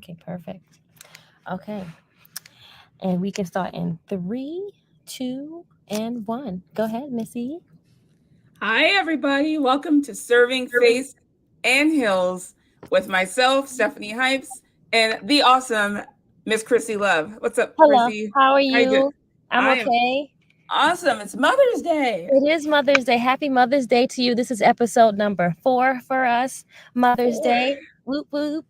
Okay, perfect. Okay. And we can start in 3, 2, and 1. Go ahead, Missy. Hi, everybody. Welcome to Serving Face and Hills with myself, Stephanie Hypes, and the awesome Miss Krssi Love. What's up, Hello. Krssi? How are How you doing? you? I'm I am okay. awesome. It's Mother's Day. It is Mother's Day. Happy Mother's Day to you. This is episode number 4 for us. Mother's Four. Day. Whoop, whoop.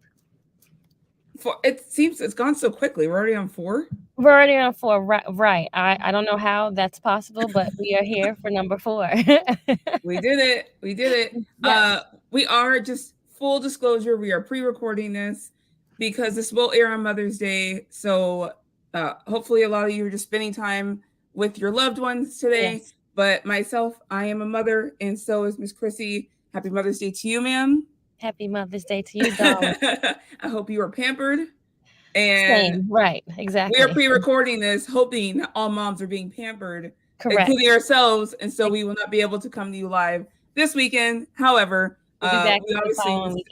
It seems it's gone so quickly. We're already on 4. We're already on 4. Right. I don't know how that's possible, but we are here for number 4. We did it. We did it. Yes. We are, just full disclosure, we are pre-recording this because this will air on Mother's Day. So hopefully a lot of you are just spending time with your loved ones today. Yes. But myself, I am a mother, and so is Miss Krssi. Happy Mother's Day to you, ma'am. Happy Mother's Day to you, darling. I hope you are pampered. And Same. Right. Exactly. we are pre-recording this, hoping that all moms are being pampered, Correct. including ourselves, and so we will not be able to come to you live this weekend. However, we'll be back we obviously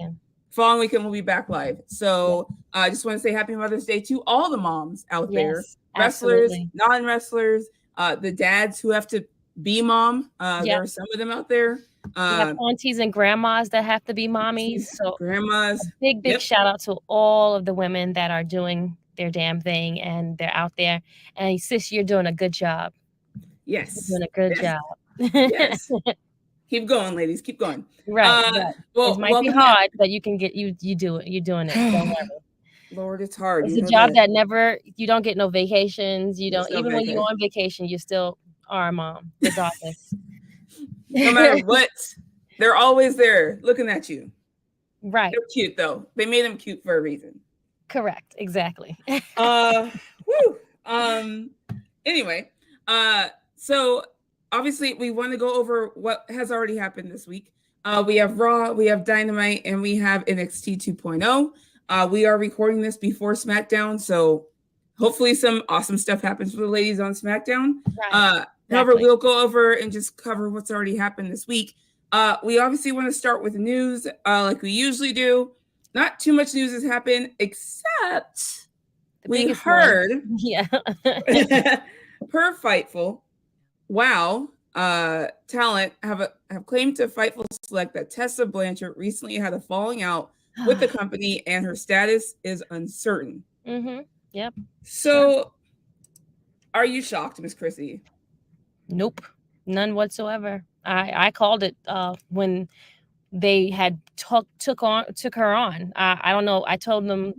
following weekend we'll be back live. So I just want to say Happy Mother's Day to all the moms out there, wrestlers, absolutely. non-wrestlers, the dads who have to be mom. There are some of them out there. We have aunties and grandmas that have to be mommies. So grandmas. Big shout out to all of the women that are doing their damn thing and they're out there. And sis, you're doing a good job. Yes. You're doing a good job. Yes. Keep going, ladies. Keep going. Right. Well, it might be hard, but you can get you do it. You're doing it. Don't worry. Lord, it's hard. It's a job that never, you don't get no vacations. You don't, even when you're on vacation, you still are a mom, regardless. No matter what, they're always there looking at you. Right. They're cute though. They made them cute for a reason. Correct. Exactly. Anyway, so obviously we want to go over what has already happened this week. We have Raw, we have Dynamite, and we have NXT 2.0. We are recording this before SmackDown, so hopefully some awesome stuff happens for the ladies on SmackDown. Right. However, we'll go over and just cover what's already happened this week. We obviously want to start with news like we usually do. Not too much news has happened, except we heard per Fightful, WoW talent have claimed to Fightful Select that Tessa Blanchard recently had a falling out with the company and her status is uncertain. Mm-hmm. Yep. So, are you shocked, Miss Krssi? Nope, none whatsoever. I called it when they had took her on. I don't know. I told them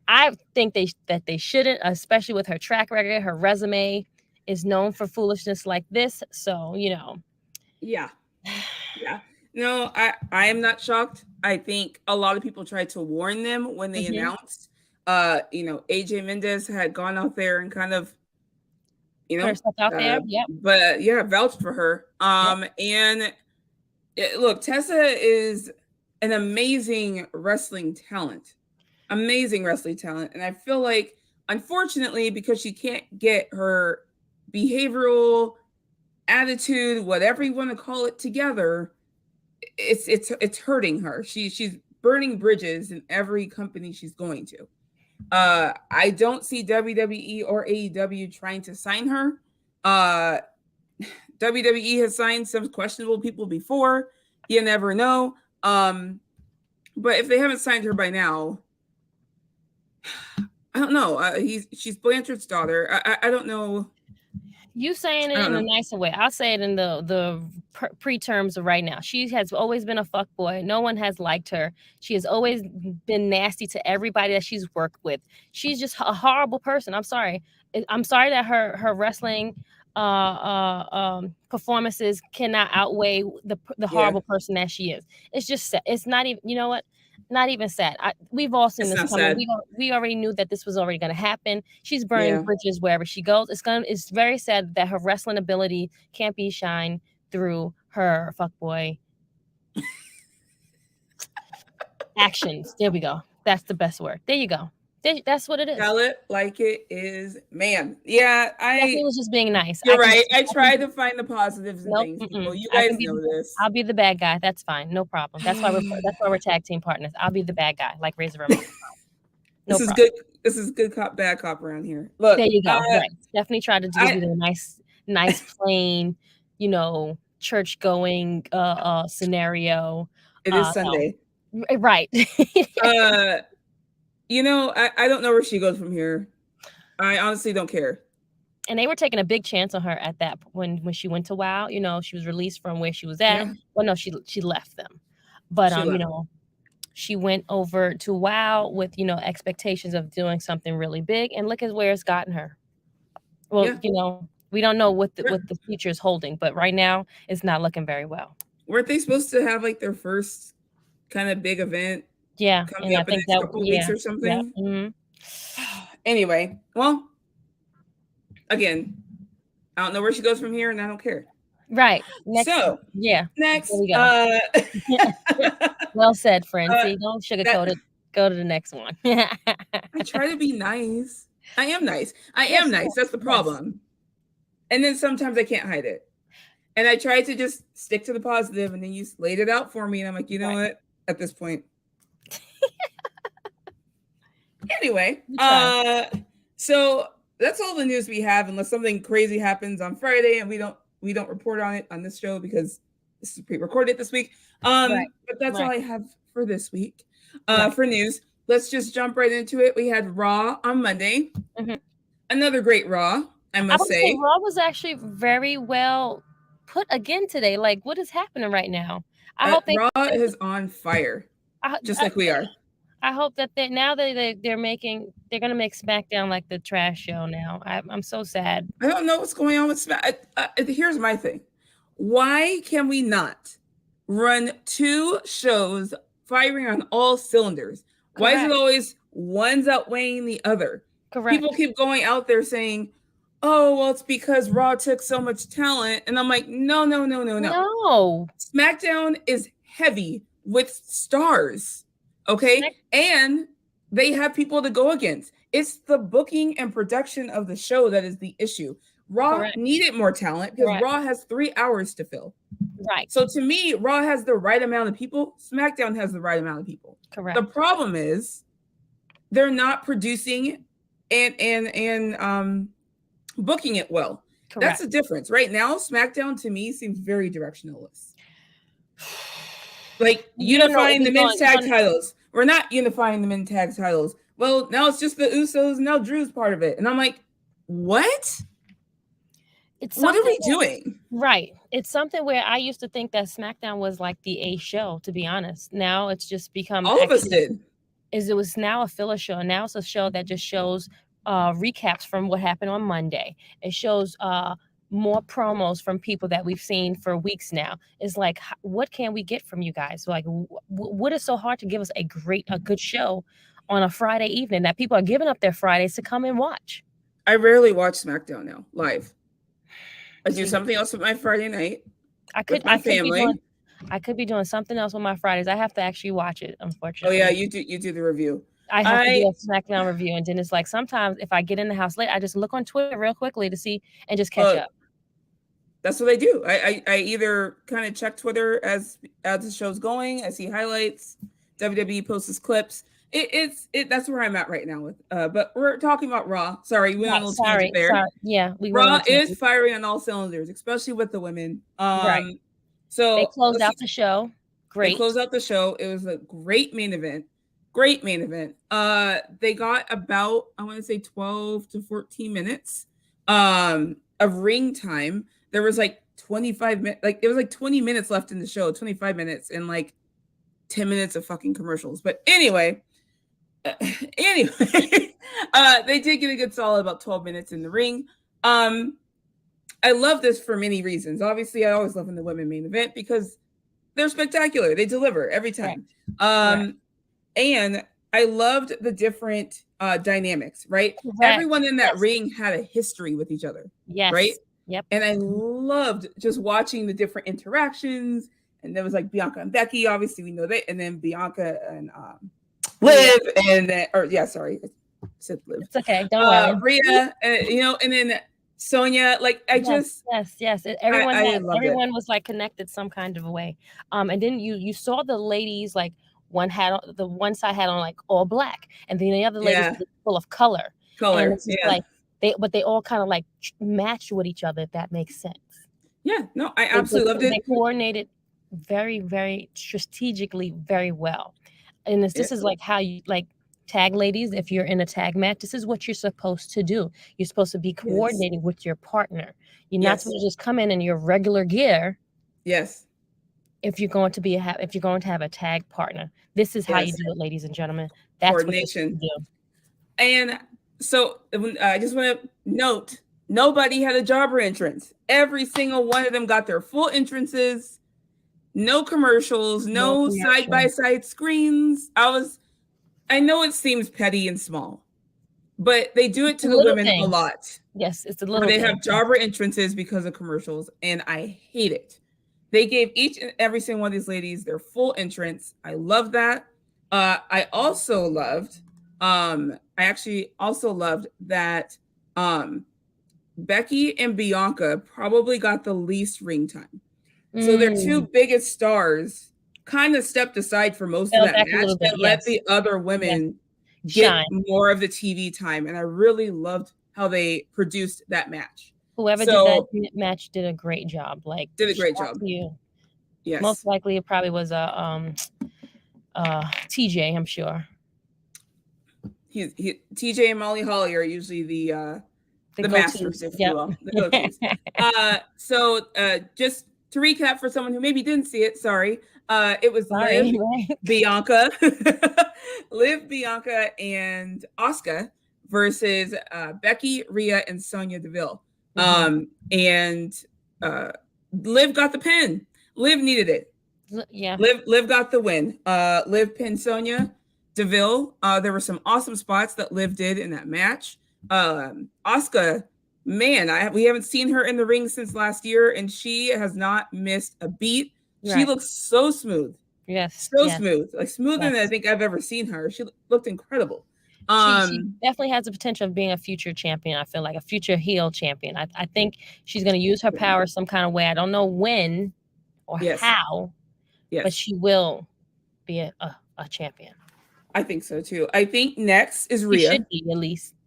I think that they shouldn't, especially with her track record. Her resume is known for foolishness like this. So Yeah. No, I am not shocked. I think a lot of people tried to warn them when they announced. AJ Mendez had gone out there and kind of. Her stuff out there, yep. But vouched for her. And look, Tessa is an amazing wrestling talent. And I feel like, unfortunately, because she can't get her behavioral attitude, whatever you want to call it, together, it's hurting her. She's burning bridges in every company she's going to. I don't see WWE or AEW trying to sign her. WWE has signed some questionable people before. You never know. But if they haven't signed her by now, I don't know. She's Blanchard's daughter. I don't know. You saying it in a nicer way. I'll say it in the pre-terms of right now. She has always been a fuckboy. No one has liked her. She has always been nasty to everybody that she's worked with. She's just a horrible person. I'm sorry. I'm sorry that her wrestling performances cannot outweigh the horrible person that she is. It's just, it's not even, you know what? Not even sad. We've all seen this coming. We already knew that this was already going to happen. She's burning bridges wherever she goes. It's very sad that her wrestling ability can't be shined through her fuckboy actions. There we go. That's the best word. There you go. That's what it is. Tell it like it is, man. Yeah, I was just being nice. You're right. I try to find the positives and things. Well, you guys know this. I'll be the bad guy. That's fine. No problem. That's why we're tag team partners. I'll be the bad guy, like Razor Ramon. This is good. This is good cop, bad cop around here. Look, there you go. Right. Stephanie tried to give you the nice plain, church going scenario. It is Sunday. Right. I don't know where she goes from here. I honestly don't care. And they were taking a big chance on her at that when she went to WoW. She was released from where she was at. Yeah. Well, no, she left them. But she went over to WoW with expectations of doing something really big, and look at where it's gotten her. Well, we don't know what the future is holding, but right now it's not looking very well. Weren't they supposed to have like their first kind of big event? Yeah, coming up in the next couple weeks or something. Yeah. Mm-hmm. Anyway, well, again, I don't know where she goes from here, and I don't care. Right. Next. There we go. Well said, friend. See, don't sugarcoat it. Go to the next one. I try to be nice. I am nice. I am nice. That's the problem. Yes. And then sometimes I can't hide it. And I try to just stick to the positive, and then you laid it out for me, and I'm like, you know what? At this point. Anyway, so that's all the news we have, unless something crazy happens on Friday and we don't report on it on this show because this is pre-recorded this week. But that's all I have for this week. For news, let's just jump right into it. We had Raw on Monday. Mm-hmm. Another great Raw, I must say. Raw was actually very well put again today. Like, what is happening right now? I hope Raw is on fire, just like we are. I hope that they're gonna make SmackDown like the trash show now. I'm so sad. I don't know what's going on with SmackDown. Here's my thing: why can we not run two shows firing on all cylinders? Correct. Why is it always one's outweighing the other? Correct. People keep going out there saying, "Oh, well, it's because Raw took so much talent," and I'm like, no. SmackDown is heavy with stars. Okay. And they have people to go against. It's the booking and production of the show that is the issue. Raw needed more talent because Raw has 3 hours to fill. Right. So to me, Raw has the right amount of people. SmackDown has the right amount of people. Correct. The problem is they're not producing and booking it well. Correct. That's the difference. Right now, SmackDown to me seems very directionless. Like unifying the men's tag titles. We're not unifying the men's tag titles. Well, now it's just the Usos, and now Drew's part of it. And I'm like, what? What are we doing? Right. It's something where I used to think that SmackDown was like the A show, to be honest. Now it's just become all of us did. It was now a filler show. Now it's a show that just shows recaps from what happened on Monday. It shows more promos from people that we've seen for weeks now. It's like, what can we get from you guys? Like, what is so hard to give us a good show on a Friday evening that people are giving up their Fridays to come and watch? I rarely watch SmackDown now live. I do something else with my Friday night. I could be doing something else with my Fridays. I have to actually watch it, unfortunately. Oh yeah, you do the review. I have to do a SmackDown review, and then it's like sometimes if I get in the house late, I just look on Twitter real quickly to see and just catch up. That's what I do. I either kind of check Twitter as the show's going. I see highlights. WWE posts clips. That's where I'm at right now with. But we're talking about Raw. Sorry, we went a little tangent there. Sorry. Yeah, Raw is firing on all cylinders, especially with the women. Right. So they closed out the show. Great. They closed out the show. It was a great main event. Great main event. They got about, I want to say 12 to 14 minutes of ring time. There was like 25 minutes, like it was like 20 minutes left in the show, 25 minutes and like 10 minutes of fucking commercials. But anyway, they did get a good solid about 12 minutes in the ring. I love this for many reasons. Obviously, I always love in the women main event because they're spectacular. They deliver every time. Right. And I loved the different dynamics, right? Correct. Everyone in that ring had a history with each other. Yes. Right? Yep. And I loved just watching the different interactions. And there was like Bianca and Becky, obviously we know that. And then Bianca and Liv and then, sorry. I said Liv. It's okay. Don't worry. Rhea, and then Sonya, like yes. Everyone was like connected some kind of a way. And then you saw the ladies like one side had on like all black, and then the other ladies were full of color. And it's just like they all kind of like matched with each other, if that makes sense. Yeah, no, I absolutely loved it. They coordinated very, very strategically, very well. And this is like how you like tag ladies. If you're in a tag match, this is what you're supposed to do. You're supposed to be coordinating with your partner. You're not supposed to just come in your regular gear. Yes. If you're going to have a tag partner, this is how you do it, ladies and gentlemen. That's coordination. What you do. And so I just want to note, nobody had a jobber entrance. Every single one of them got their full entrances. No commercials, no side-by-side screens. I know it seems petty and small, but they do it to the women a lot. Yes, it's a little thing. They have jobber entrances because of commercials, and I hate it. They gave each and every single one of these ladies their full entrance. I love that. I actually also loved that Becky and Bianca probably got the least ring time. So their two biggest stars kind of stepped aside for most of that match and let the other women get more of the TV time. And I really loved how they produced that match. Whoever did that match did a great job. Did a great job. You. Yes. Most likely it probably was a TJ, I'm sure. TJ and Molly Holly are usually the masters, if you will. The go-tos. So just to recap for someone who maybe didn't see it, it was Liv, Bianca, and Asuka versus Becky, Rhea, and Sonya Deville. And Liv got the pin. Liv needed it. Yeah. Liv got the win. Liv pinned Sonya Deville. There were some awesome spots that Liv did in that match. Asuka, man, we haven't seen her in the ring since last year, and she has not missed a beat. Right. She looks so smooth. Yes. Smooth. Like smoother than I think I've ever seen her. She looked incredible. She definitely has the potential of being a future champion. I feel like a future heel champion. I think she's going to use her power some kind of way. I don't know when or how, but she will be a champion. I think so too. I think next is Rhea. She should be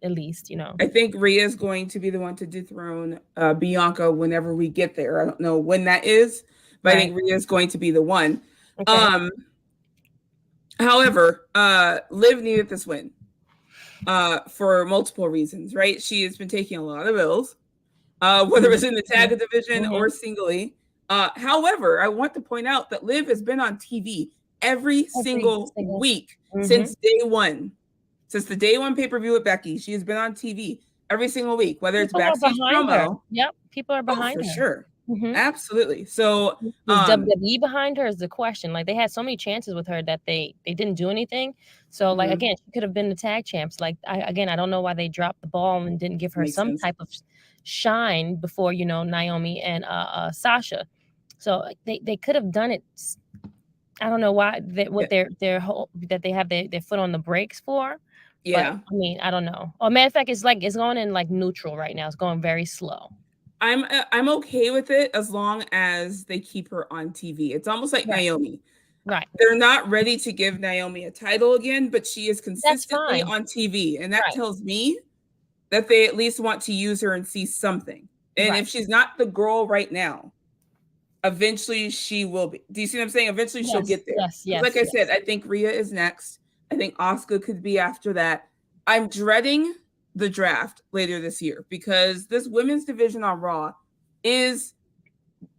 at least, you know. I think Rhea is going to be the one to dethrone Bianca whenever we get there. I don't know when that is, but I think Rhea is going to be the one. Okay. However, Liv needed this win for multiple reasons, right? She has been taking a lot of L's, whether it's in the tag division or singly. However, I want to point out that Liv has been on TV every single week since day one. Since the day one pay-per-view with Becky, she has been on TV every single week, whether it's backstage promo. Yep, people are behind her. For sure. Absolutely. So is WWE behind her is the question. Like they had so many chances with her that they didn't do anything. So like again, she could have been the tag champs. Like I don't know why they dropped the ball and didn't give her some type of shine before, you know, Naomi and Sasha. So they could have done it. I don't know why that they have their foot on the brakes for. Yeah. But, I mean, I don't know. Oh, matter of fact, it's going in like neutral right now. It's going very slow. I'm okay with it as long as they keep her on TV. It's almost like Naomi. Right. They're not ready to give Naomi a title again, but she is consistently on TV. And that tells me that they at least want to use her and see something. And if she's not the girl right now, eventually she will be. Do you see what I'm saying? Eventually she'll get there. Yes. Like I said, I think Rhea is next. I think Asuka could be after that. I'm dreading the draft later this year because this women's division on Raw is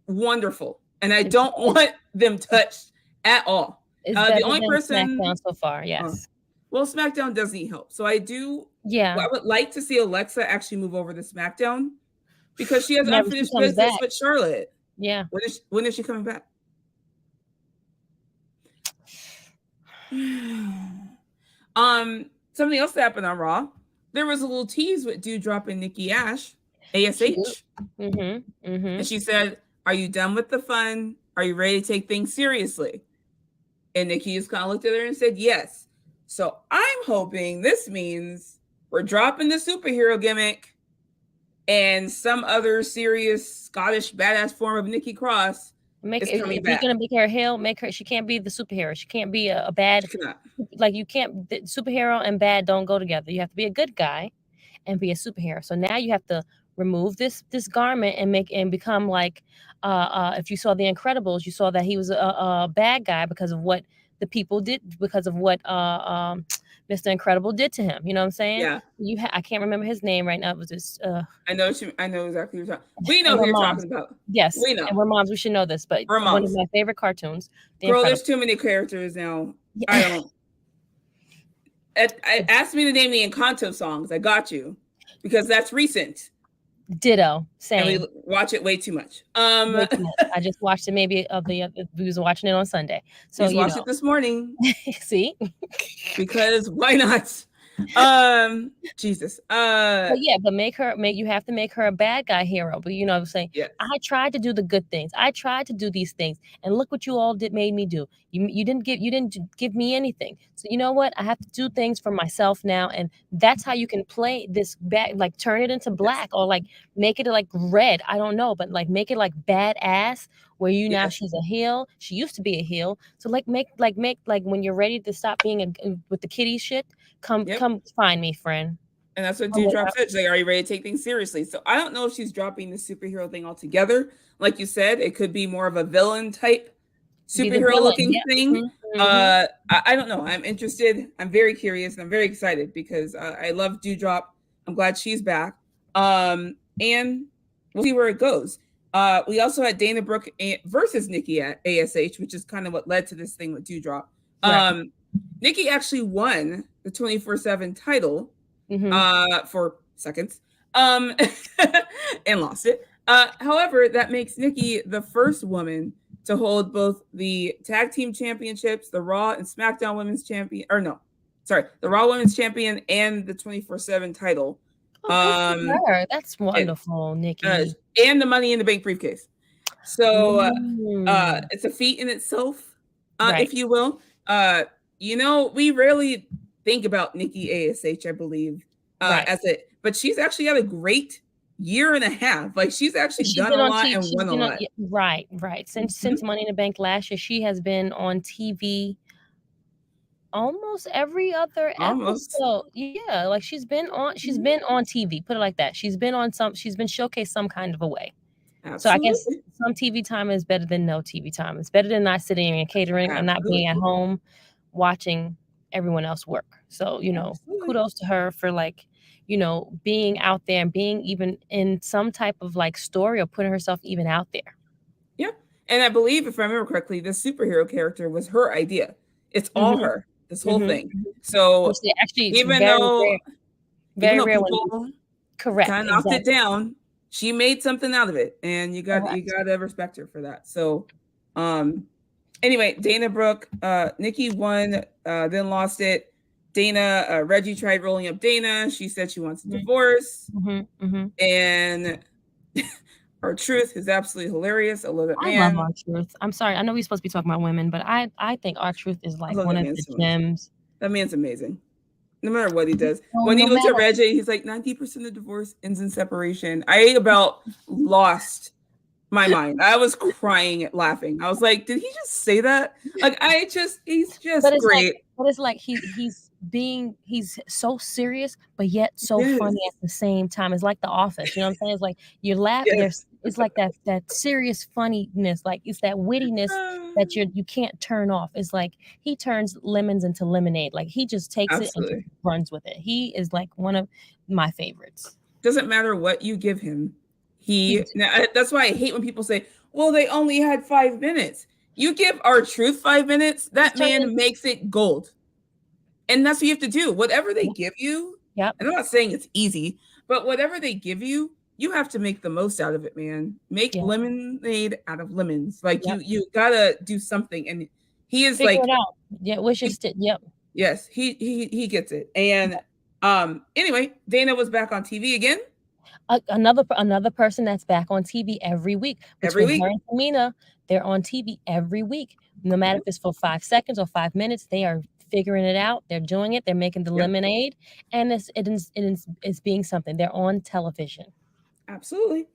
wonderful. And I don't want them touched at all. The only person SmackDown so far, yes. Well, SmackDown does need help. So I do. Yeah. I would like to see Alexa actually move over to SmackDown because she has unfinished business with Charlotte. Yeah. When is she coming back? Something else that happened on Raw. There was a little tease with Doudrop and Nikki Ash, ASH. And she said, "Are you done with the fun? Are you ready to take things seriously?" And Nikki just kind of looked at her and said, "Yes." So I'm hoping this means we're dropping the superhero gimmick and some other serious Scottish badass form of Nikki Cross If you're gonna make her a heel, she can't be the superhero. She can't be a bad. Like you can't superhero and bad don't go together. You have to be a good guy and be a superhero. So now you have to remove this garment and become like if you saw The Incredibles, you saw that he was a bad guy because of what the people did, because of what Mr. Incredible did to him. You know what I'm saying? Yeah. I can't remember his name right now. It was this. I know exactly what you're talking. We know who you're talking about. Yes, we know. And we're moms. We should know this, but one of my favorite cartoons. Girl, there's too many characters now. I don't. Ask me to name the Encanto songs. I got you, because that's recent. Ditto. Same. And we watch it way too much. I just watched it. Maybe we was watching it on Sunday. So you watched it this morning. See, because why not? Jesus. But you have to make her a bad guy hero. But you know what I'm saying? Yes. I tried to do the good things. I tried to do these things, and look what you all made me do. You didn't give me anything. So you know what? I have to do things for myself now, and that's how you can play this back, like turn it into black, or like make it like red. I don't know, but like make it like badass. Where now she's a heel. She used to be a heel. So make when you're ready to stop being with the kitty shit. Come find me, friend. And that's what Deeb said. She's like, are you ready to take things seriously? So I don't know if she's dropping the superhero thing altogether. Like you said, it could be more of a villain type superhero looking thing. I don't know. I'm interested. I'm very curious, and I'm very excited because I love Doudrop. I'm glad she's back. And we'll see where it goes. We also had Dana Brooke versus Nikki at ASH, which is kind of what led to this thing with Doudrop. Right. Nikki actually won the 24/7 title for seconds and lost it. However, that makes Nikki the first woman to hold both the tag team championships, the Raw and SmackDown Women's Champion, the Raw Women's Champion and the 24/7 title. That's wonderful, Nikki. And the Money in the Bank briefcase. So it's a feat in itself, if you will. We rarely think about Nikki ASH, I believe, but she's actually had a great year and a half. Like she's actually done a lot and won a lot. Right. Since Money in the Bank last year, she has been on TV almost every other episode. Yeah, like she's been on TV. Put it like that. She's been showcased some kind of a way. Absolutely. So I guess some TV time is better than no TV time. It's better than not sitting and catering and not being at home watching everyone else work. So, kudos to her for being out there and being even in some type of like story or putting herself even out there. Yeah. And I believe, if I remember correctly, the superhero character was her idea. It's all her, this whole thing. So actually, even though people correct kind of knocked it down, she made something out of it, and you got to respect her for that. So, anyway, Dana Brooke, Nikki won, then lost it. Dana, Reggie tried rolling up Dana. She said she wants a divorce, and R-Truth is absolutely hilarious. I love that man. I love R-Truth. I'm sorry, I know we're supposed to be talking about women, but I think R-Truth is like one of the gems. That man's amazing. No matter what he does. When he looked at Reggie, he's like, 90% of divorce ends in separation. I about lost my mind. I was crying, laughing. I was like, did he just say that? Like, he's just great. But it's like he's so serious, but yet so funny at the same time. It's like The Office. You know what I'm saying? It's like you're laughing. It's like that serious funniness. Like it's that wittiness that you can't turn off. It's like he turns lemons into lemonade. Like he just takes it and just runs with it. He is like one of my favorites. Doesn't matter what you give him. That's why I hate when people say, well, they only had 5 minutes. You give R-Truth 5 minutes, that man makes it gold. And that's what you have to do. Whatever they give you, and I'm not saying it's easy, but whatever they give you, you have to make the most out of it, man. Make lemonade out of lemons. Like you gotta do something. And he is figure it out. Yeah, Yes, he gets it. And anyway, Dana was back on TV again. Another person that's back on TV every week. Between her and Serena, they're on TV every week. No matter if it's for 5 seconds or 5 minutes, they are figuring it out. They're doing it. They're making the lemonade, and it's being something. They're on television. Absolutely.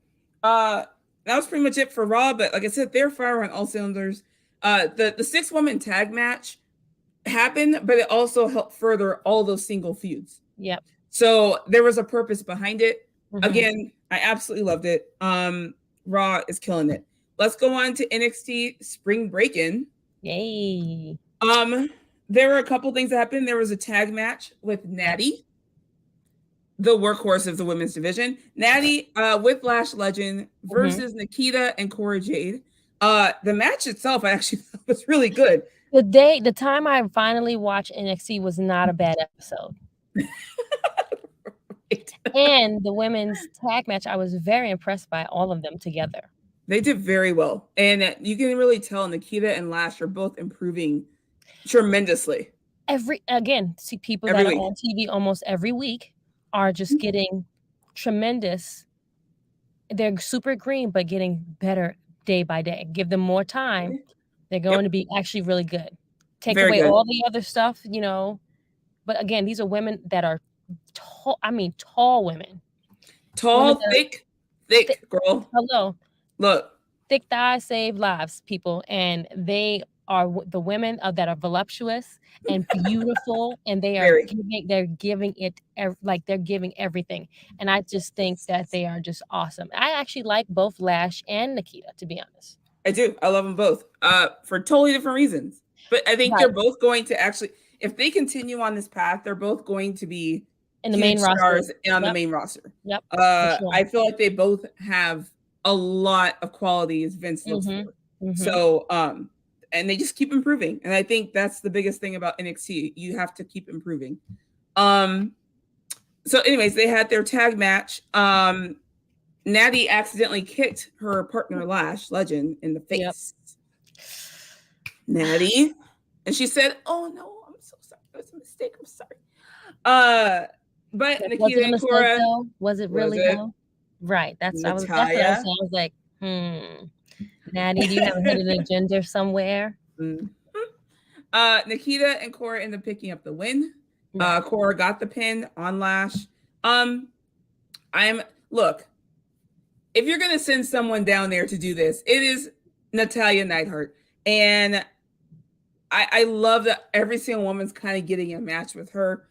that was pretty much it for Raw. But like I said, they're firing on all cylinders. The 6-woman tag match happened, but it also helped further all those single feuds. Yep. So there was a purpose behind it. Again, I absolutely loved it. Raw is killing it. Let's go on to NXT Spring Breakin. Yay. There were a couple things that happened. There was a tag match with Natty, the workhorse of the women's division. Natty with Lash Legend versus Nikkita and Cora Jade. The match itself, I actually thought was really good. The time I finally watched NXT was not a bad episode. And the women's tag match, I was very impressed by all of them together. They did very well. And you can really tell Nikkita and Lash are both improving tremendously. See people that are on TV almost every week are just getting tremendous. They're super green, but getting better day by day. Give them more time. They're going to be actually really good. Take away all the other stuff, you know. But again, these are women that are tall. I mean, tall women. Tall, thick, girl. Hello. Look. Thick thighs save lives, people. And they are the women that are voluptuous and beautiful. And they are giving everything. And I just think that they are just awesome. I actually like both Lash and Nikkita, to be honest. I do. I love them both for totally different reasons. But I think they're both going to actually, if they continue on this path, they're both going to be in the main roster. On the main roster. Yep. Sure. I feel like they both have a lot of qualities Vince looks for. So, and they just keep improving. And I think that's the biggest thing about NXT. You have to keep improving. So anyways, they had their tag match. Natty accidentally kicked her partner Lash Legend in the face. Natty. And she said, "Oh no, I'm so sorry. It was a mistake. I'm sorry." But Nikkita and Cora, was it really though? Right. That's what I was like, Natty, do you have a hidden agenda somewhere? Nikkita and Cora ended up picking up the win. Cora got the pin on Lash. Look, if you're gonna send someone down there to do this, it is Natalya Neidhart. And I love that every single woman's kind of getting a match with her.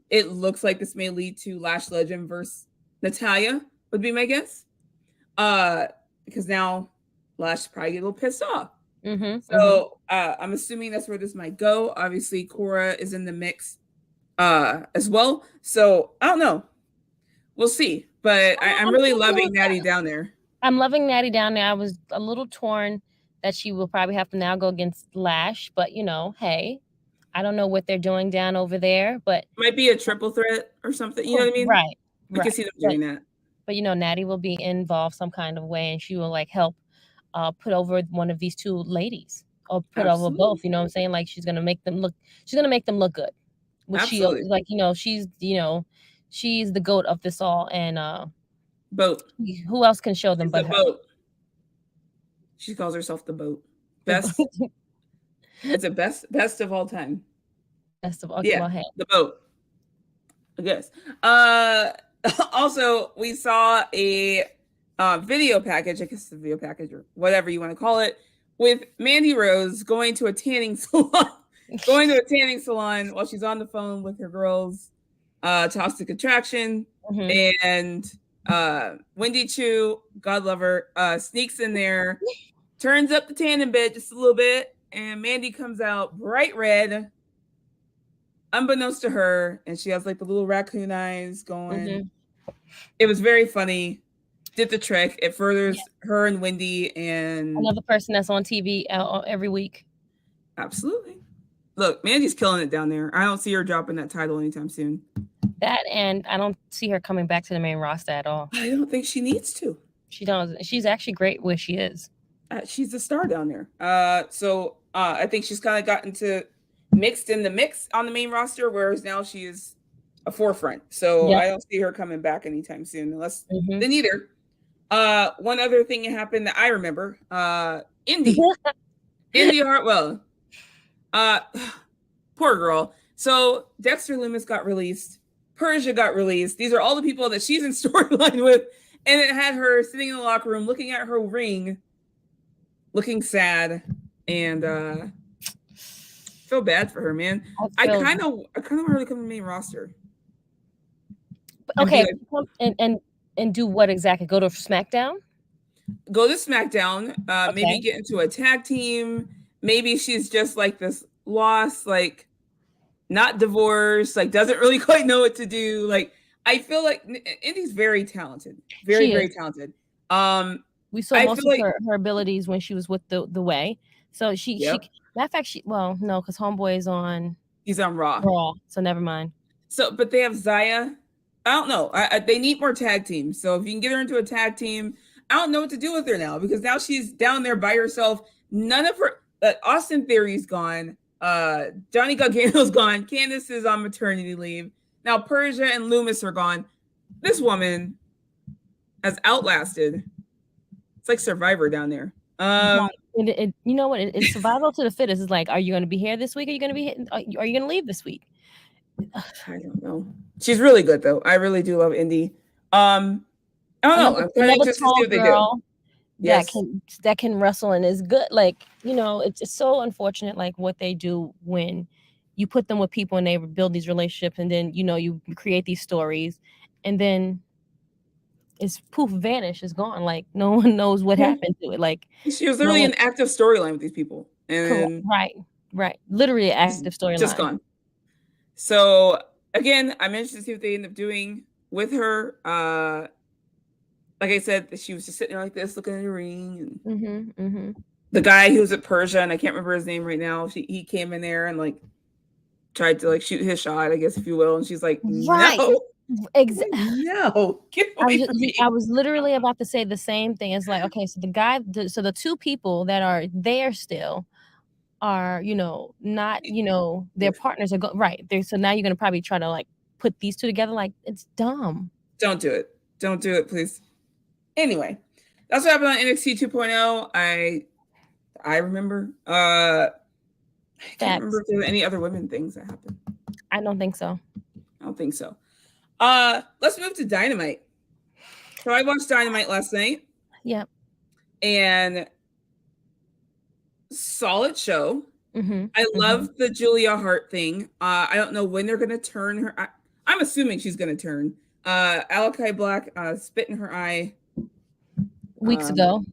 It looks like this may lead to Lash Legend versus Natalya, would be my guess. Because now Lash probably get a little pissed off. So I'm assuming that's where this might go. Obviously, Cora is in the mix as well. So I don't know. We'll see. But I'm really loving Natty down there. I'm loving Natty down there. I was a little torn that she will probably have to now go against Lash. But, you know, hey, I don't know what they're doing down over there. But might be a triple threat or something. You know what I mean? Right. You can see them doing that. But, you know, Natty will be involved some kind of way. And she will, like, help put over one of these two ladies. Or put over both. You know what I'm saying? Like, she's going to make them look good. Which she, like, you know, she's the goat of this all, and boat. Who else can show them but her? Boat. She calls herself the boat. Best. It's a best of all time. Best of all. Yeah, the boat. I guess. Also, we saw a video package. I guess the video package or whatever you want to call it, with Mandy Rose going to a tanning salon. While she's on the phone with her girls. Toxic Attraction, and Wendy Chu, God love her, sneaks in there, turns up the tanning bed just a little bit, and Mandy comes out bright red, unbeknownst to her, and she has like the little raccoon eyes going. It was very funny. Did the trick. It furthers her and Wendy and another person that's on TV every week. Absolutely. Look, Mandy's killing it down there. I don't see her dropping that title anytime soon. That, and I don't see her coming back to the main roster at all. I don't think she needs to. She doesn't. She's actually great where she is. She's a star down there. So I think she's kind of gotten mixed in the mix on the main roster, whereas now she is a forefront. So I don't see her coming back anytime soon, unless they need her. One other thing happened that I remember. Indy Hartwell. Poor girl. So Dexter Lumis got released. Persia got released. These are all the people that she's in storyline with. And it had her sitting in the locker room looking at her ring, looking sad, and feel bad for her, man. I kind of want her to come to the main roster. Okay, and do what exactly? Go to SmackDown? Go to SmackDown. Maybe get into a tag team. Maybe she's just like this lost, like not divorced, like doesn't really quite know what to do. Like I feel like Indy's very talented, very talented. We saw most of her abilities when she was with the Way. So she matter of fact, no, because Homeboy is on. He's on Raw. So never mind. So, but they have Zaya. I don't know. They need more tag teams. So if you can get her into a tag team, I don't know what to do with her now because now she's down there by herself. None of her Austin Theory's gone. Johnny Gargano's gone. Candice is on maternity leave. Now Persia and Loomis are gone. This woman has outlasted. It's like Survivor down there. You know what? It's survival to the fittest. It's like, are you going to be here this week? Are you going to be? Are you going to leave this week? I don't know. She's really good though. I really do love Indy. I don't know. I'm kind of interested to see what they do. Yes. That can wrestle and is good. Like, it's so unfortunate, like what they do when you put them with people and they build these relationships, and then you create these stories, and then it's poof, vanish, is gone. Like no one knows what happened to it. Like she was literally an active storyline with these people, and right, literally an active storyline, just gone. So again, I'm interested to see what they end up doing with her. Like I said, she was just sitting there like this, looking at the ring. And the guy who was at Persia, and I can't remember his name right now, he came in there and like tried to like shoot his shot, I guess, if you will. And she's like, no. Exactly. No. Get away from me. I was literally about to say the same thing. It's like, okay, so the two people that are there still are, not, their partners are right there. So now you're going to probably try to like put these two together. Like, it's dumb. Don't do it. Don't do it, please. Anyway, that's what happened on NXT 2.0. I remember. I can't remember if there were any other women things that happened. I don't think so. Let's move to Dynamite. So I watched Dynamite last night. Yep. And solid show. I love the Julia Hart thing. I don't know when they're going to turn her. I'm assuming she's going to turn. Alakai Black spit in her eye. Weeks ago.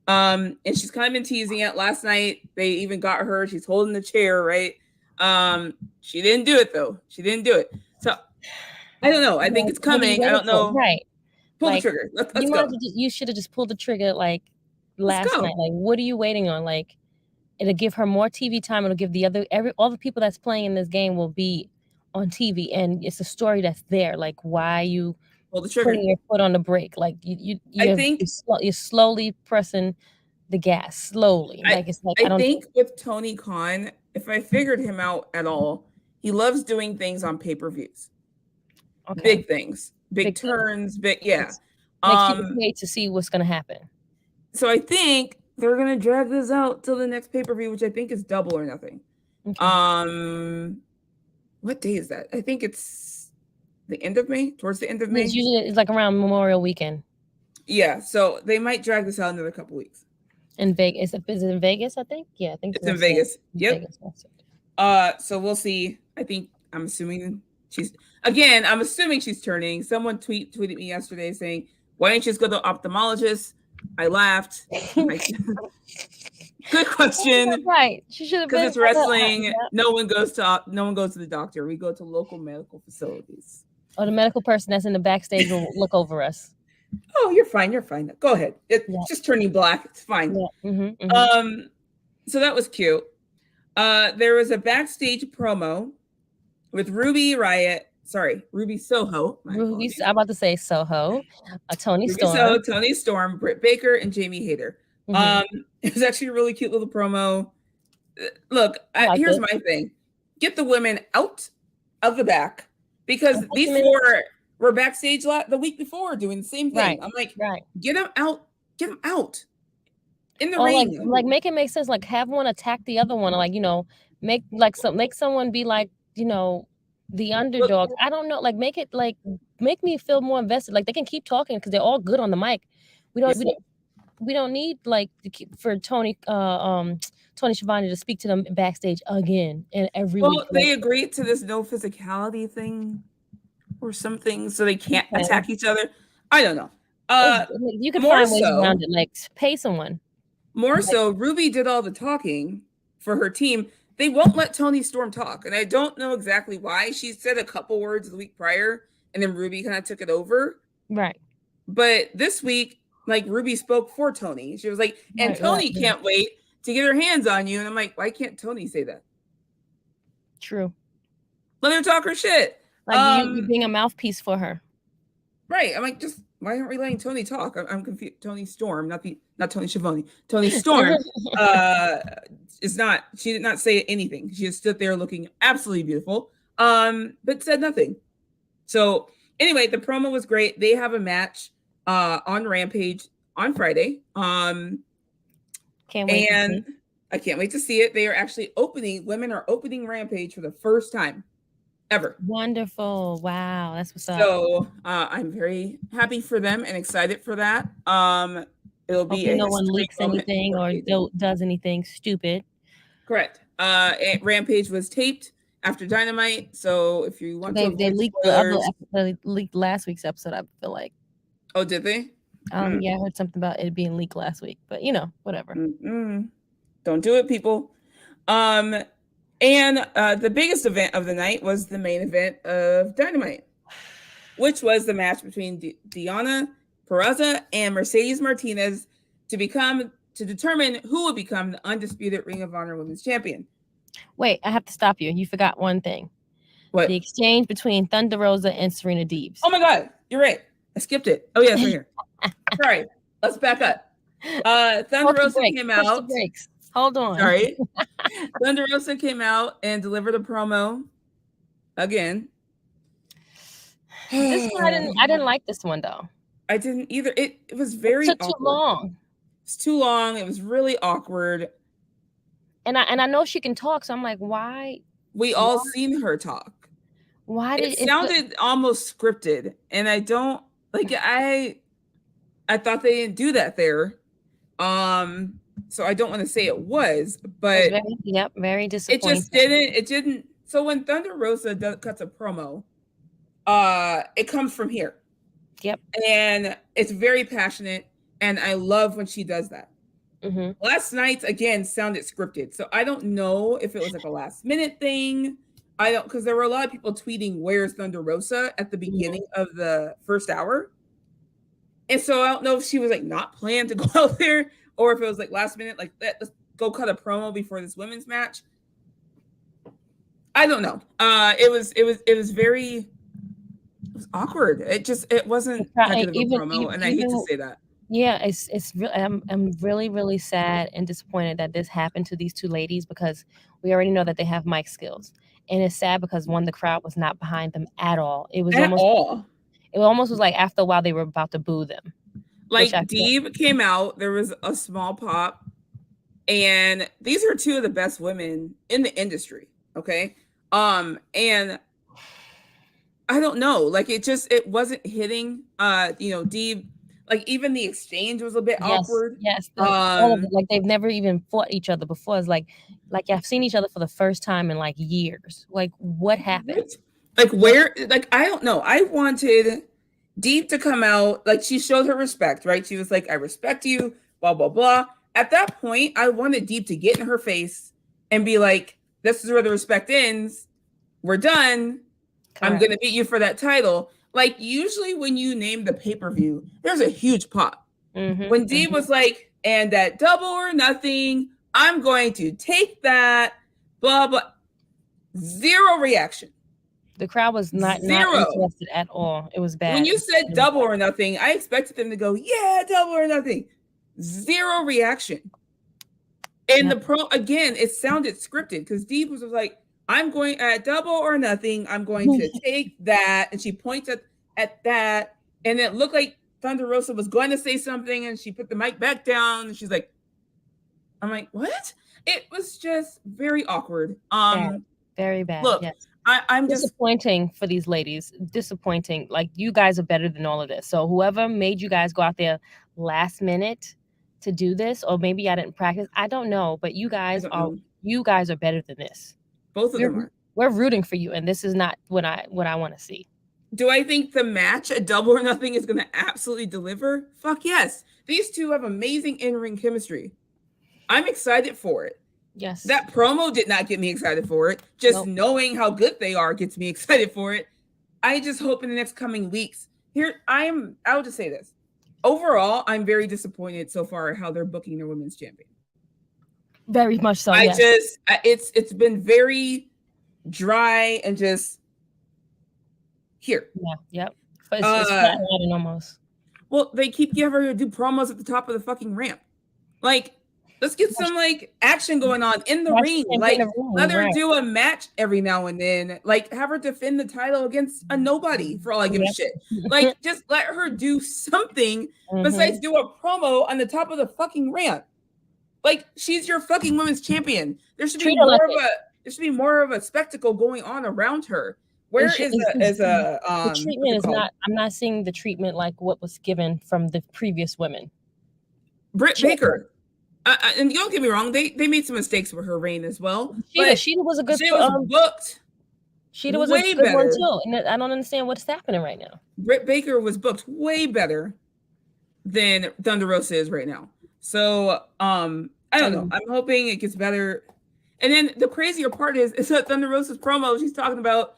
And she's kind of been teasing it. Last night, they even got her. She's holding the chair, right? She didn't do it, though. So, I don't know. I think it's coming. I don't know. Right. Pull the trigger. Let's go. You should have just pulled the trigger, like, last night. Like, what are you waiting on? Like, it'll give her more TV time. It'll give all the people that's playing in this game will be on TV. And it's a story that's there. Like, why you putting your foot on the brake? Like, you're slowly pressing the gas, slowly. I think with Tony Khan, if I figured him out at all, he loves doing things on pay-per-views. Okay. Big things, big turns, big, yeah. Makes you wait to see what's going to happen. So I think they're going to drag this out till the next pay-per-view, which I think is Double or Nothing. Okay. What day is that? I think it's the end of May, towards the end of May. It's like around Memorial Weekend. Yeah, so they might drag this out another couple weeks. In Vegas. Is it in Vegas, I think? Yeah, I think it's in Vegas. Yep. Vegas. So we'll see. I'm assuming she's turning. Someone tweeted me yesterday saying, why didn't you just go to the ophthalmologist? I laughed. Good question. Right. She should have been. Because it's wrestling. No one goes to the doctor. We go to local medical facilities. Or the medical person that's in the backstage will look over us. Oh, you're fine. Go ahead. It's just turning black. It's fine. Yeah. So that was cute. There was a backstage promo with Ruby Soho. I'm about to say Soho. Tony Storm. Tony Storm, Britt Baker, and Jamie Hayter. It was actually a really cute little promo. Look, here's my thing. Get the women out of the back because these four were backstage the week before doing the same thing. Right. I'm like, get them out in the ring. Like make it make sense. Like have one attack the other one. Like, make someone be like, the underdogs. I don't know. Like, make me feel more invested. Like, they can keep talking because they're all good on the mic. We don't need like for Tony Schiavone to speak to them backstage again and every week. They agreed to this no physicality thing or something, so they can't attack each other. I don't know. You can find ways around it, like pay someone. More so, Ruby did all the talking for her team. They won't let Toni Storm talk, and I don't know exactly why. She said a couple words the week prior, and then Ruby kind of took it over. Right. But this week, like, Ruby spoke for Toni. She was like, and Toni can't wait to get her hands on you. And I'm like, why can't Toni say that? True. Let her talk her shit. Like, you being a mouthpiece for her. Right. I'm like, just why aren't we letting Toni talk? I'm confused. Toni Storm, not Toni Schiavone. Toni Storm she did not say anything. She just stood there looking absolutely beautiful, but said nothing. So anyway, the promo was great. They have a match on Rampage on Friday. Can't wait. And I can't wait to see it. They are actually women are opening Rampage for the first time ever. Wonderful. Wow. That's what's up. So I'm very happy for them and excited for that. It'll be no one leaks anything or does anything stupid. Correct. Rampage was taped after Dynamite, so if you want they leaked they leaked last week's episode, I feel like. Oh, did they? Yeah, I heard something about it being leaked last week, but whatever. Don't do it, people. And the biggest event of the night was the main event of Dynamite, which was the match between Deonna Purrazzo and Mercedes Martinez to determine who will become the undisputed Ring of Honor Women's Champion. Wait, I have to stop you. You forgot one thing. What? The exchange between Thunder Rosa and Serena Deeb. Oh my God, you're right. I skipped it. Oh yeah, it's right here. Sorry, let's back up. Thunder Rosa came out. Hold on. Sorry. Thunder Rosa came out and delivered a promo again. This one, I didn't like this one though. I didn't either. It was very awkward. Too long. It's too long. It was really awkward. And I know she can talk, so I'm like, why? We all seen her talk. Why did it sounded almost scripted? And I don't like. I thought they didn't do that there. So I don't want to say it was, but very disappointing. It didn't. So when Thunder Rosa cuts a promo, it comes from here. Yep. And it's very passionate, and I love when she does that. Mm-hmm. Last night's again sounded scripted, so I don't know if it was like a last minute thing. Because there were a lot of people tweeting "Where's Thunder Rosa" at the beginning of the first hour, and so I don't know if she was like not planning to go out there, or if it was like last minute, like let's go cut a promo before this women's match. I don't know. It was awkward. It wasn't that good of a promo, and I hate to say that. Yeah, it's really, I'm really, really sad and disappointed that this happened to these two ladies, because we already know that they have mic skills, and it's sad because the crowd was not behind them at all. It was It almost was like after a while they were about to boo them. Like Deeb came out, there was a small pop, and these are two of the best women in the industry. Okay, and I don't know, like it wasn't hitting. Deeb, like even the exchange was a bit awkward. Yes, all of it, like they've never even fought each other before. It's like I've seen each other for the first time in like years. Like what happened? Like where? Like I don't know. I wanted Deeb to come out, like she showed her respect, right? She was like, "I respect you," blah blah blah. At that point, I wanted Deeb to get in her face and be like, "This is where the respect ends. We're done. Correct. I'm gonna beat you for that title." Like usually when you name the pay-per-view, there's a huge pop. Mm-hmm, when Deeb was like, "And at Double or Nothing, I'm going to take that," blah blah. Zero reaction. The crowd was not interested at all. It was bad. When you said Double or Nothing, I expected them to go, "Yeah, Double or Nothing." Zero reaction. And the pro, again, it sounded scripted because Deeb was like, "I'm going at Double or Nothing. I'm going to take that." And she points at that. And it looked like Thunder Rosa was going to say something, and she put the mic back down. And she's like, I'm like, what? It was just very awkward. Very bad. Look, yes. I'm disappointing for these ladies. Disappointing. Like, you guys are better than all of this. So whoever made you guys go out there last minute to do this, or maybe I didn't practice, I don't know. But you guys are better than this. Both of them are. We're rooting for you, and this is not what I want to see. Do I think the match at Double or Nothing is going to absolutely deliver? Fuck yes. These two have amazing in-ring chemistry. I'm excited for it. Yes. That promo did not get me excited for it. Just knowing how good they are gets me excited for it. I just hope in the next coming weeks. I'll just say this. Overall, I'm very disappointed so far at how they're booking their women's champion. Very much so. It's been very dry and just here. Yeah. Yep. But it's flat-headed almost. Well, they keep giving her to do promos at the top of the fucking ramp. Like, let's get some like action going on in the ring. Like, let her do a match every now and then. Like, have her defend the title against a nobody for all I give a shit. Like, just let her do something besides do a promo on the top of the fucking ramp. Like, she's your fucking women's champion. There should be more of a spectacle going on around her. Where is the treatment is not? I'm not seeing the treatment like what was given from the previous women. Britt Baker. And don't get me wrong, they made some mistakes with her reign as well. Sheeta was a good. She was booked. Sheeta was a good one too, and I don't understand what's happening right now. Britt Baker was booked way better than Thunder Rosa is right now. So I don't know. I'm hoping it gets better. And then the crazier part is that Thunder Rosa's promo. She's talking about,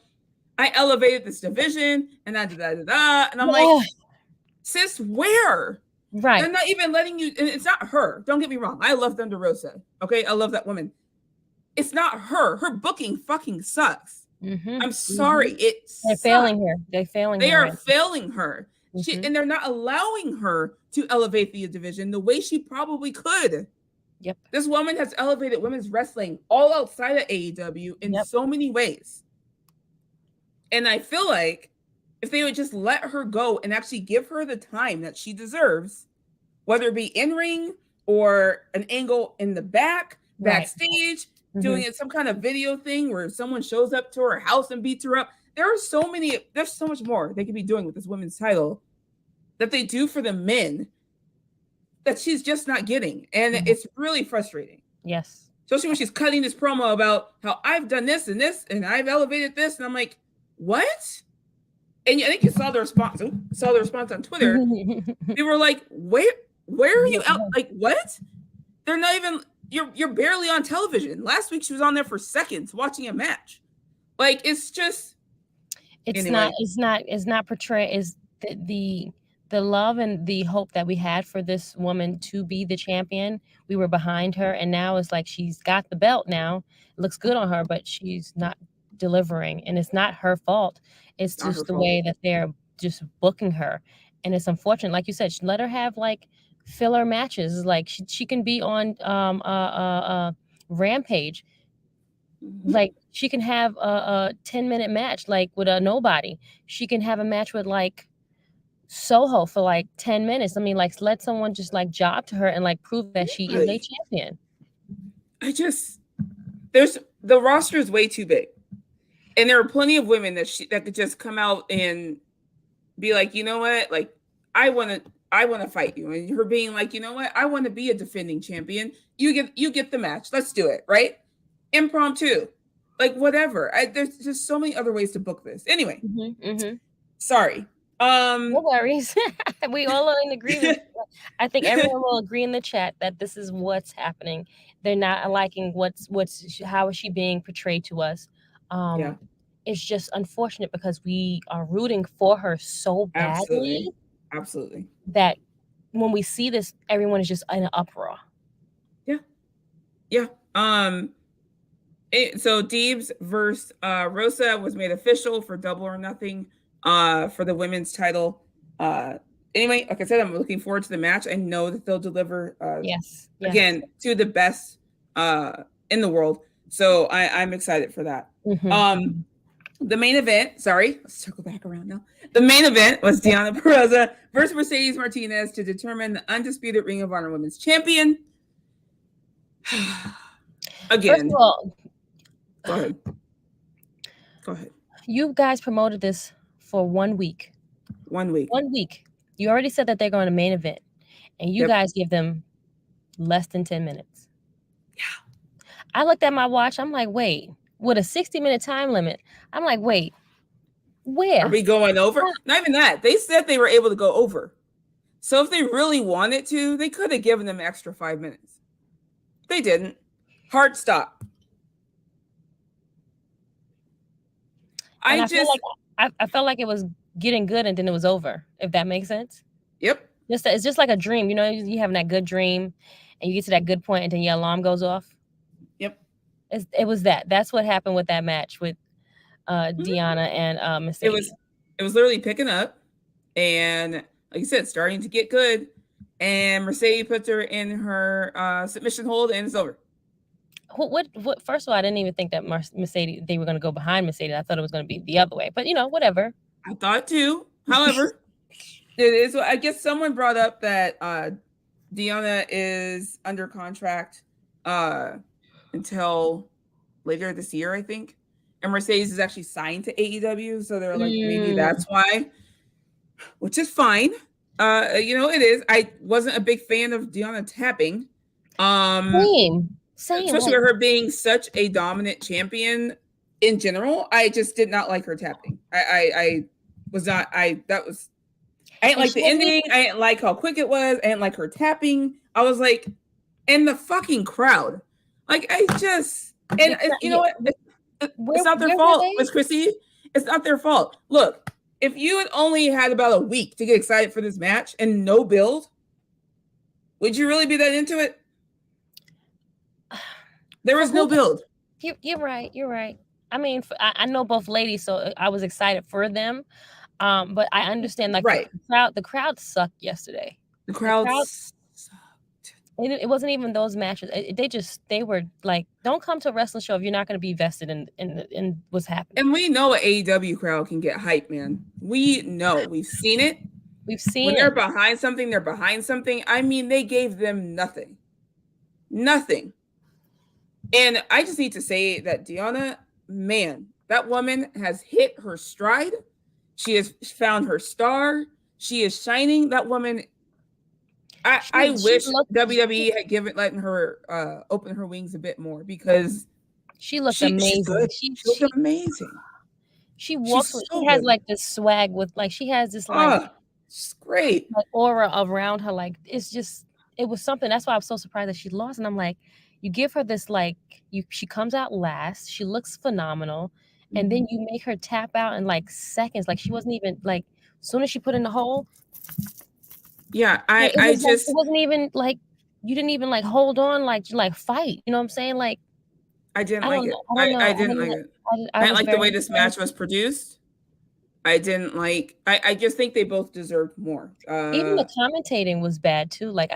I elevated this division, and and I'm like, sis, where? Right. They're not even letting you, and it's not her. Don't get me wrong. I love Thunder Rosa. Okay. I love that woman. It's not her. Her booking fucking sucks. I'm sorry. They're failing her. They are failing her. And they're not allowing her to elevate the division the way she probably could. Yep. This woman has elevated women's wrestling all outside of AEW in so many ways. And I feel like if they would just let her go and actually give her the time that she deserves, whether it be in ring or an angle in the backstage, doing it some kind of video thing where someone shows up to her house and beats her up. There's so much more they could be doing with this women's title that they do for the men that she's just not getting. And it's really frustrating. Yes. Especially when she's cutting this promo about how I've done this and this, and I've elevated this. And I'm like, what? And I think you saw the response. On Twitter. They were like, "Where are you out? Like, what? They're not even. You're barely on television. Last week she was on there for seconds watching a match. Like, it's just. It's not portrayed as the love and the hope that we had for this woman to be the champion. We were behind her, and now it's like she's got the belt now. It looks good on her, but she's not delivering, and it's not her fault. It's just the way that they're just booking her, and it's unfortunate. Like you said, let her have like filler matches. Like she can be on Rampage. Like she can have a 10-minute match like with a nobody. She can have a match with like Soho for like 10 minutes. I mean, like, let someone just like job to her and like prove that she is a champion. The roster is way too big. And there are plenty of women that could just come out and be like, you know what? Like, I want to fight you. And her being like, you know what? I want to be a defending champion. You get the match. Let's do it. Right. Impromptu. Like, whatever. There's just so many other ways to book this. Anyway. Sorry. No worries. We all are in agreement. I think everyone will agree in the chat that this is what's happening. They're not liking how is she being portrayed to us. It's just unfortunate because we are rooting for her so badly. Absolutely. That when we see this, everyone is just in an uproar. Yeah. So Deeb's versus Rosa was made official for Double or Nothing for the women's title. Anyway, like I said, I'm looking forward to the match. I know that they'll deliver again to the best in the world. So I'm excited for that. The main event, let's circle back around now. The main event was Deonna Purrazzo versus Mercedes Martinez to determine the undisputed Ring of Honor Women's Champion. Again. First of all, go ahead. Go ahead. You guys promoted this for 1 week. 1 week. 1 week. You already said that they're going to main event, and you guys give them less than 10 minutes. Yeah. I looked at my watch. I'm like, wait, with a 60-minute time limit. I'm like, wait, where? Are we going over? Not even that. They said they were able to go over. So if they really wanted to, they could have given them extra 5 minutes. They didn't. Hard stop. I felt like it was getting good and then it was over, if that makes sense. Yep. It's just like a dream. You know, you having that good dream and you get to that good point and then your alarm goes off. Yep. It was that. That's what happened with that match with Deonna and Mercedes. It was literally picking up and, like you said, starting to get good. And Mercedes puts her in her submission hold and it's over. What? First of all, I didn't even think that Mercedes, they were going to go behind Mercedes. I thought it was going to be the other way. But, whatever. I thought too. However, it is. I guess someone brought up that Deonna is under contract until later this year, I think. And Mercedes is actually signed to AEW. So they're like, maybe that's why, which is fine. It is. I wasn't a big fan of Deonna tapping. Same. Especially with her being such a dominant champion in general. I just did not like her tapping. I didn't like the ending. I didn't like how quick it was. I didn't like her tapping. I was like, and the fucking crowd. Like, you know what? It's not their fault, Miss Krssi. It's not their fault. Look, if you had only had about a week to get excited for this match and no build, would you really be that into it? There was no build. You're right. I mean, I know both ladies, so I was excited for them. But I understand, like, the crowd sucked yesterday. The crowd sucked. It wasn't even those matches. They were like, don't come to a wrestling show if you're not going to be vested in what's happening. And we know an AEW crowd can get hype, man. We know. We've seen it. When they're behind something, they're behind something. I mean, they gave them nothing. Nothing. And I just need to say that Deonna, man, that woman has hit her stride. She has found her star. She is shining. That woman, I wish WWE had letting her open her wings a bit more because she looked amazing. She looked amazing. She walks. She has like this swag with like she has this like it's great like aura around her. Like it was something. That's why I'm so surprised that she lost. And I'm like, you give her this she comes out last. She looks phenomenal, and then you make her tap out in like seconds. Like she wasn't even like as soon as she put in the hole. Yeah, it wasn't even like you didn't even like hold on like fight. You know what I'm saying? Like I didn't like it. I didn't like it. I didn't like the way this match was produced. I didn't like. I just think they both deserved more. Even the commentating was bad too. Like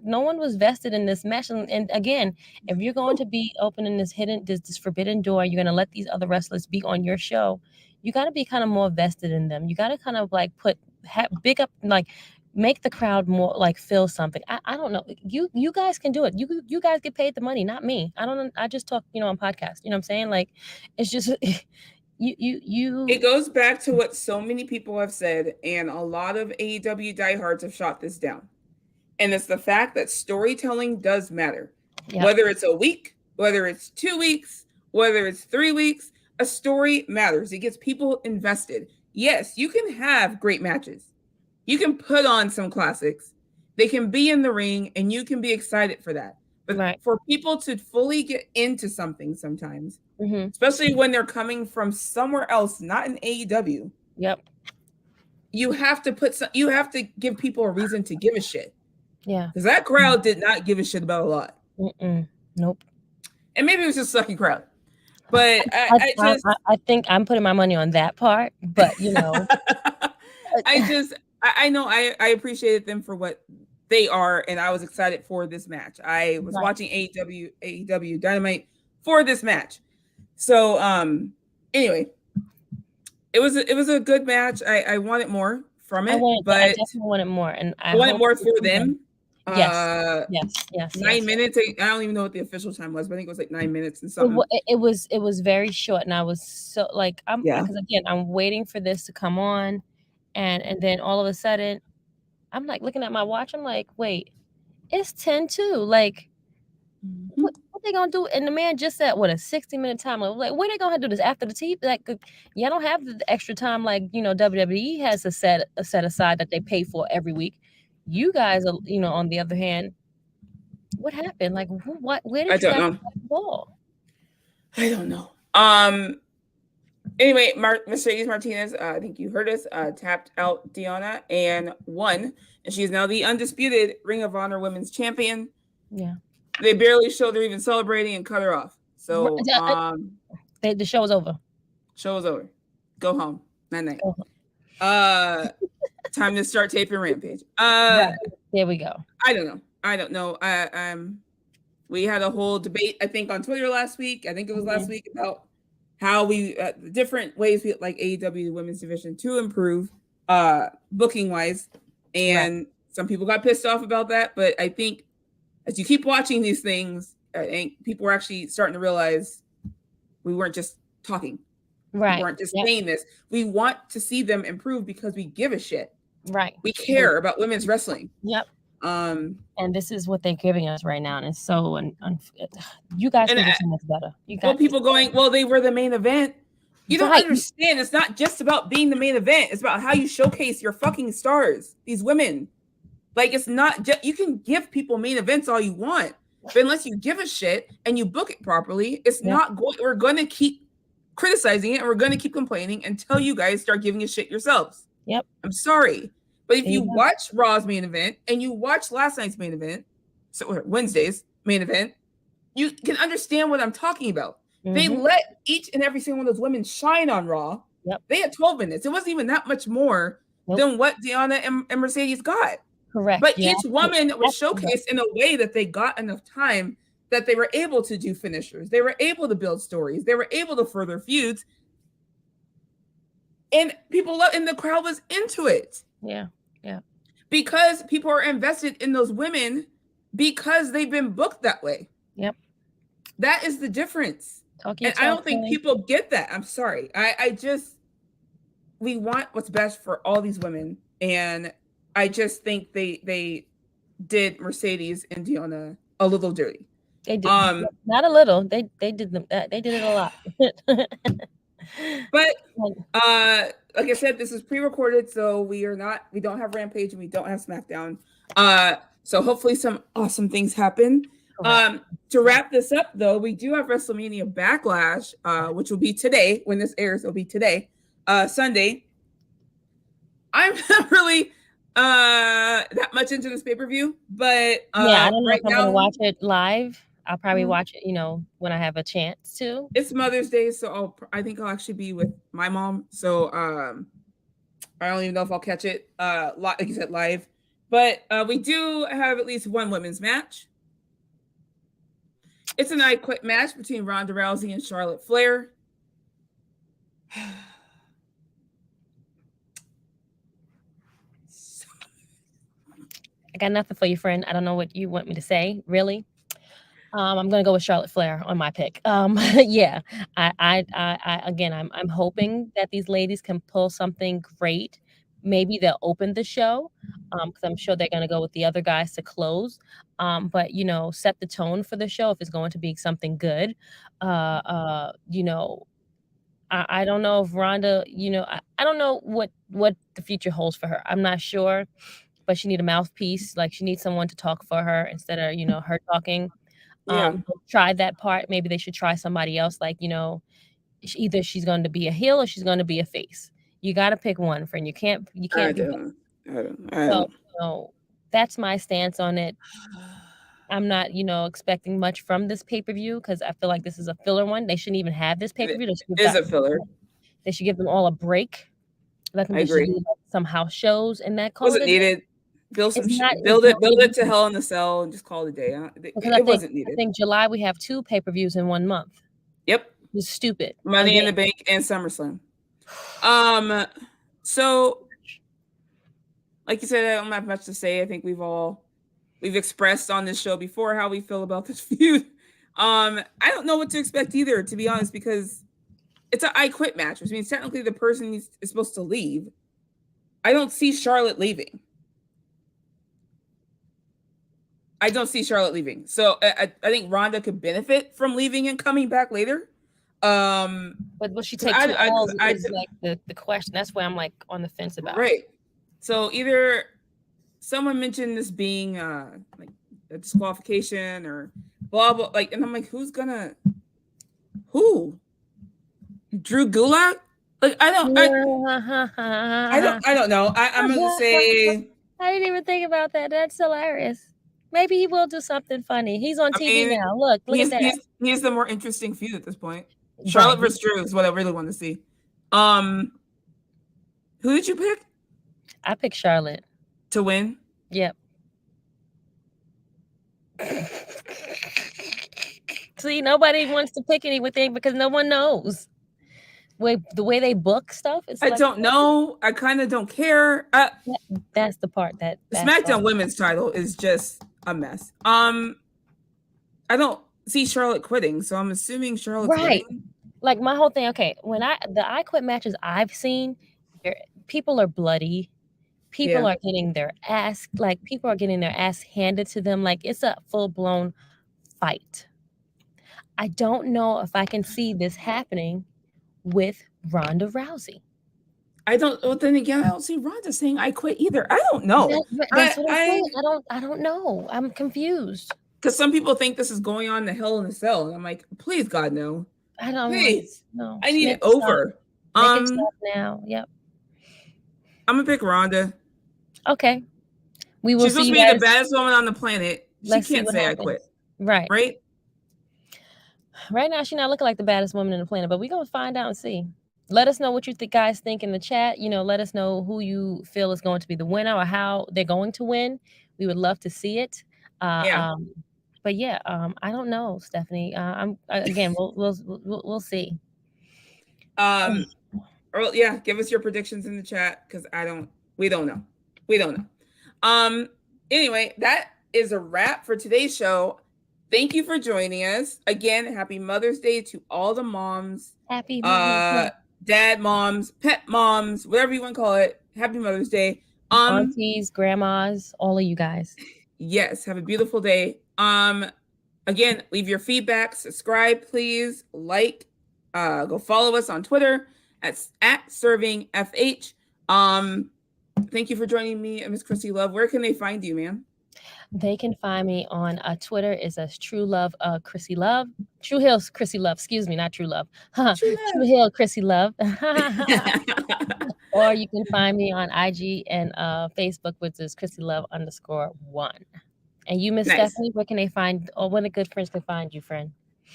no one was vested in this match. And again, if you're going to be opening this forbidden door, you're going to let these other wrestlers be on your show. You got to be kind of more vested in them. You got to kind of like big up, like make the crowd more like feel something. I don't know. You guys can do it. You guys get paid the money, not me. I don't know. I just talk, on podcast. You know what I'm saying? Like it's just. It goes back to what so many people have said, and a lot of AEW diehards have shot this down. And it's the fact that storytelling does matter. Yep. Whether it's a week, whether it's 2 weeks, whether it's 3 weeks, a story matters. It gets people invested. Yes, you can have great matches. You can put on some classics. They can be in the ring, and you can be excited for that. But for people to fully get into something sometimes, especially when they're coming from somewhere else, not in AEW. Yep. You have to give people a reason to give a shit. Yeah. Because that crowd did not give a shit about a lot. Nope. And maybe it was just a sucky crowd. But I think I'm putting my money on that part. But I know I appreciated them for what they are, and I was excited for this match. I was watching AEW Dynamite for this match. So anyway, it was a good match. I wanted more from it, I definitely wanted more, and I wanted more for them. Yes. 9 minutes. I don't even know what the official time was, but I think it was like 9 minutes and something. It was very short, and I was so like, because again, I'm waiting for this to come on, and then all of a sudden, I'm like looking at my watch. I'm like, wait, it's 10:02. Like, what they gonna do? And the man just said, what, a 60-minute time? Like, when they gonna do this after the TV? Like, y'all don't have the extra time like WWE has a set aside that they pay for every week. You guys are, on the other hand, what happened? Like, where did you guys get the ball? I don't know. Anyway, Mercedes Martinez, I think you heard us, tapped out Deonna and won, and she is now the undisputed Ring of Honor Women's Champion. Yeah. They barely showed her even celebrating and cut her off. So the show was over. Show was over. Go home. Night. Time to start taping Rampage. Right. There we go. I don't know. We had a whole debate, I think, on Twitter last week. I think it was last week, about how we different ways we like AEW women's division to improve booking wise. And some people got pissed off about that, but I think as you keep watching these things, I think people are actually starting to realize we weren't just talking. Right. We weren't just saying this. We want to see them improve because we give a shit. Right. We care about women's wrestling. Yep. And this is what they're giving us right now, and it's so you guys can do so much better. People going, well, they were the main event. You don't understand. It's not just about being the main event. It's about how you showcase your fucking stars. These women, like, it's not just, you can give people main events all you want, but unless you give a shit and you book it properly, it's not going. We're going to keep criticizing it, and we're going to keep complaining until you guys start giving a shit yourselves. Yep. I'm sorry. But if you watch Raw's main event and you watch last night's main event, so Wednesday's main event, you can understand what I'm talking about. They let each and every single one of those women shine on Raw. Yep. They had 12 minutes. It wasn't even that much more than what Deonna and Mercedes got. Correct. But each woman was showcased in a way that they got enough time that they were able to do finishers. They were able to build stories. They were able to further feuds. And people loved, and the crowd was into it. Yeah. Because people are invested in those women because they've been booked that way. Yep. That is the difference. And I don't think people get that. I'm sorry. We want what's best for all these women. And I just think they did Mercedes and Deonna a little dirty. They did not a little. They did them. They did it a lot. But like I said, this is pre-recorded, so we don't have Rampage and we don't have SmackDown. So hopefully some awesome things happen. To wrap this up, though, we do have WrestleMania Backlash, which will be today. When this airs, it'll be today, Sunday. I'm not really that much into this pay-per-view, but I don't know if I'm gonna watch it live. I'll probably watch it, when I have a chance to. It's Mother's Day, so I think I'll actually be with my mom. So I don't even know if I'll catch it, like you said, live. But we do have at least one women's match. It's an I Quit match between Ronda Rousey and Charlotte Flair. I got nothing for you, friend. I don't know what you want me to say, really. I'm gonna go with Charlotte Flair on my pick. Yeah, I'm hoping that these ladies can pull something great. Maybe they'll open the show, because I'm sure they're gonna go with the other guys to close. But set the tone for the show if it's going to be something good. I don't know if Ronda, I don't know what the future holds for her. I'm not sure, but she need a mouthpiece. Like, she needs someone to talk for her instead of her talking. Try that part. Maybe they should try somebody else. Like, either she's going to be a heel or she's going to be a face. You got to pick one, friend. You can't. I don't. So, that's my stance on it. I'm not, expecting much from this pay-per-view because I feel like this is a filler one. They shouldn't even have this pay-per-view. It is a filler. They should give them all a break. Like, I agree. Do some house shows and that. Wasn't needed. Build it to Hell in the Cell and just call it a day. It wasn't needed. I think July we have 2 pay-per-views in 1 month. Yep. It's stupid. Money in the Bank and SummerSlam. So like you said, I don't have much to say. I think we've all We've expressed on this show before how we feel about this feud. I don't know what to expect either, to be honest, because it's an I Quit match, which means technically the person is supposed to leave. I don't see Charlotte leaving. So I think Ronda could benefit from leaving and coming back later. But will she take two L's is like the question. That's why I'm like on the fence about. Right. So either someone mentioned this being like a disqualification or blah blah, like, and I'm like, who? Drew Gulak? Like, I don't know. I'm gonna say I didn't even think about that. That's hilarious. Maybe he will do something funny. He's on TV now. Look at that. He's the more interesting feud at this point. Charlotte versus Drew is what I really want to see. Who did you pick? I picked Charlotte to win. Yep. See, nobody wants to pick anything because no one knows. The way they book stuff, I don't know. I kind of don't care. That's the part that SmackDown Women's title is just a mess. I don't see Charlotte quitting, so I'm assuming Charlotte's quitting. Like my whole thing. Okay, when the I Quit matches I've seen, people are bloody. People are getting their ass handed to them. Like it's a full-blown fight. I don't know if I can see this happening with Ronda Rousey. I don't. Well, then again, I don't see Ronda saying "I quit" either. I don't know. That's what I'm saying. I don't know. I'm confused. Because some people think this is going on the Hell in a Cell, and I'm like, please, God, no. I don't. Please, no. I need it over. Make it stop now. Yep. I'm gonna pick Ronda. Okay. We will. She's supposed to be the baddest woman on the planet. She can't say happens. I quit. Right. Right now, she's not looking like the baddest woman on the planet, but we're going to find out and see. Let us know what you guys think in the chat. Let us know who you feel is going to be the winner or how they're going to win. We would love to see it. But I don't know, Stephanie. We'll see. Give us your predictions in the chat because we don't know. Anyway, that is a wrap for today's show. Thank you for joining us. Again, happy Mother's Day to all the moms. Happy Mother's Day. Dad moms, pet moms, whatever you want to call it. Happy Mother's Day. Aunties, grandmas, all of you guys. Yes, have a beautiful day. Again, leave your feedback, subscribe, please, like, go follow us on Twitter at @ServingFH. Thank you for joining me, Miss Krssi Love. Where can they find you, ma'am? They can find me on Twitter is as True Love Krssi Love. True Hills Krssi Love. Excuse me, not True Love. True Hill Krssi Love. Or you can find me on IG and Facebook, which is Krssi Love _1. And you, Miss Stephanie, where can they find? Or when the good friends can find you, friend?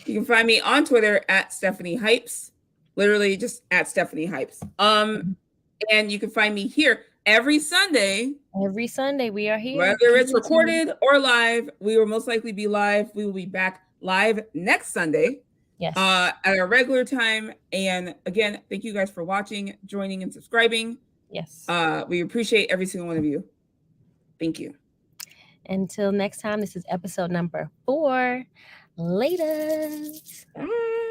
You can find me on Twitter at Stephanie Hypes. Literally just at Stephanie Hypes. And you can find me here every Sunday. Every Sunday we are here. Whether it's recorded or live, we will most likely be live. We will be back live next Sunday. Yes. At our regular time. And again, thank you guys for watching, joining, and subscribing. Yes. We appreciate every single one of you. Thank you. Until next time, this is episode number 4. Later. Bye.